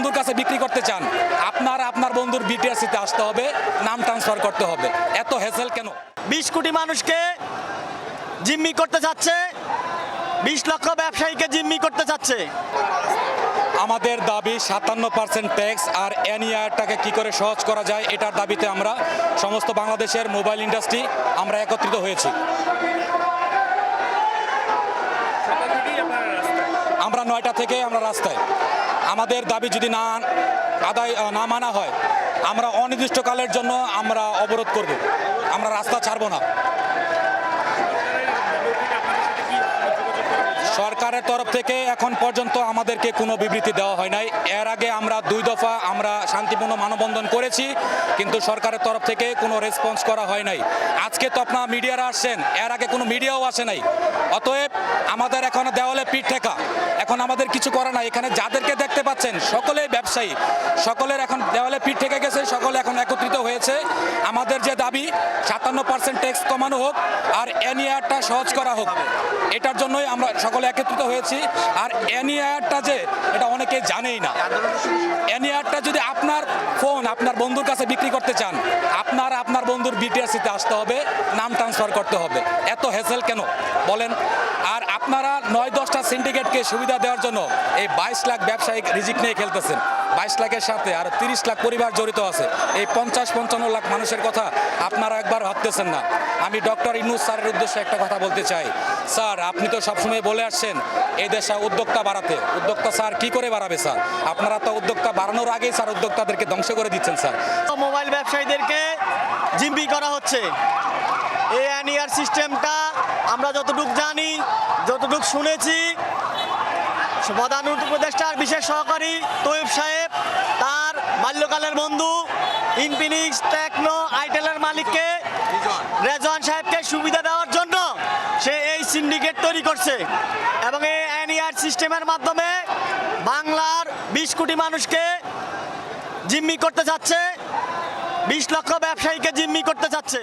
বন্ধুর কাছে বিক্রি করতে চান, আপনার বন্ধুর বিটিআরসিতে আসতে হবে, নাম ট্রান্সফার করতে হবে। এত হ্যাসেল কেন? 20 কোটি মানুষকে জিম্মি করতে চাচ্ছে, 20 লক্ষ ব্যবসায়ীকে জিম্মি করতে চাচ্ছে। আমাদের দাবি 57% ট্যাক্স আর এনইআরটাকে কি করে সহজ করা যায়, এটার দাবিতে আমরা সমস্ত বাংলাদেশের মোবাইল ইন্ডাস্ট্রি আমরা একত্রিত হয়েছি। আমরা 9টা থেকে আমরা রাস্তায়। আমাদের দাবি যদি না মানা হয়, আমরা অনির্দিষ্টকালের জন্য আমরা অবরোধ করব, আমরা রাস্তা ছাড়ব না। সরকারের তরফ থেকে এখন পর্যন্ত আমাদেরকে কোনো বিবৃতি দেওয়া হয় নাই। এর আগে আমরা 2 দফা আমরা শান্তিপূর্ণ মানববন্ধন করেছি, কিন্তু সরকারের তরফ থেকে কোনো রেসপন্স করা হয় নাই। আজকে তো আপনারা মিডিয়ারা আসছেন, এর আগে কোনো মিডিয়াও আসে নাই। অতএব আমাদের এখন দেওয়ালে পিঠ ঠেকা, এখন আমাদের কিছু করা নাই। এখানে যাদেরকে দেখতে পাচ্ছেন সকলেই ব্যবসায়ী, সকলের এখন দেওয়ালে পিঠ ঠেকে গেছে, সকলে এখন একত্রিত হয়েছে। আমাদের যে দাবি 57% ট্যাক্স কমানো হোক আর এনইআরটা সহজ করা হোক, এটার জন্যই আমরা সকলে একত্রিত হয়েছি। আর এনইআরটা যে এটা অনেকে জানেই না। এনইআরটা যদি আপনার ফোন আপনার বন্ধুর কাছে বিক্রি করতে চান, আপনার বন্ধুর বিটিআরসিতে আসতে হবে, নাম ট্রান্সফার করতে হবে। এত হ্যাসেল কেন বলেন? আর আপনারা 9-10টা সিন্ডিকেটকে সুবিধা দেওয়ার জন্য এই 22 লাখ ব্যবসায়িক রিজিক নিয়ে খেলতেছেন। 22 লাখের সাথে আর 30 লাখ পরিবার জড়িত আছে। এই 50-55 লাখ মানুষের কথা আপনারা একবার ভাবতেছেন না। আমি ডক্টর ইউনূস স্যারের উদ্দেশ্যে একটা কথা বলতে চাই। স্যার, আপনি তো সবসময় বলে আসছেন এই দেশে উদ্যোক্তা বাড়াতে। উদ্যোক্তা স্যার কি করে বাড়াবে স্যার? আপনারা তো উদ্যোক্তা বাড়ানোর আগেই স্যার উদ্যোক্তাদেরকে ধ্বংস করে দিচ্ছেন স্যার। মোবাইল ব্যবসায়ীদেরকে জিম্মি করা হচ্ছে। এই এনইআর সিস্টেমটা আমরা যতটুকু জানি, যতটুকু শুনেছি, প্রধান উপদেষ্টার বিশেষ সহকারী তৈয়ব সাহেব তার বাল্যকালের বন্ধু ইনফিনিক্স টেকনো আইটেলের মালিককে রেজওয়ান সাহেবকে সুবিধা দেওয়ার জন্য সে এই সিন্ডিকেট তৈরি করছে এবং এই এনইআর সিস্টেমের মাধ্যমে বাংলার 20 কোটি মানুষকে জিম্মি করতে চাচ্ছে, 20 লক্ষ ব্যবসায়ীকে জিম্মি করতে চাচ্ছে।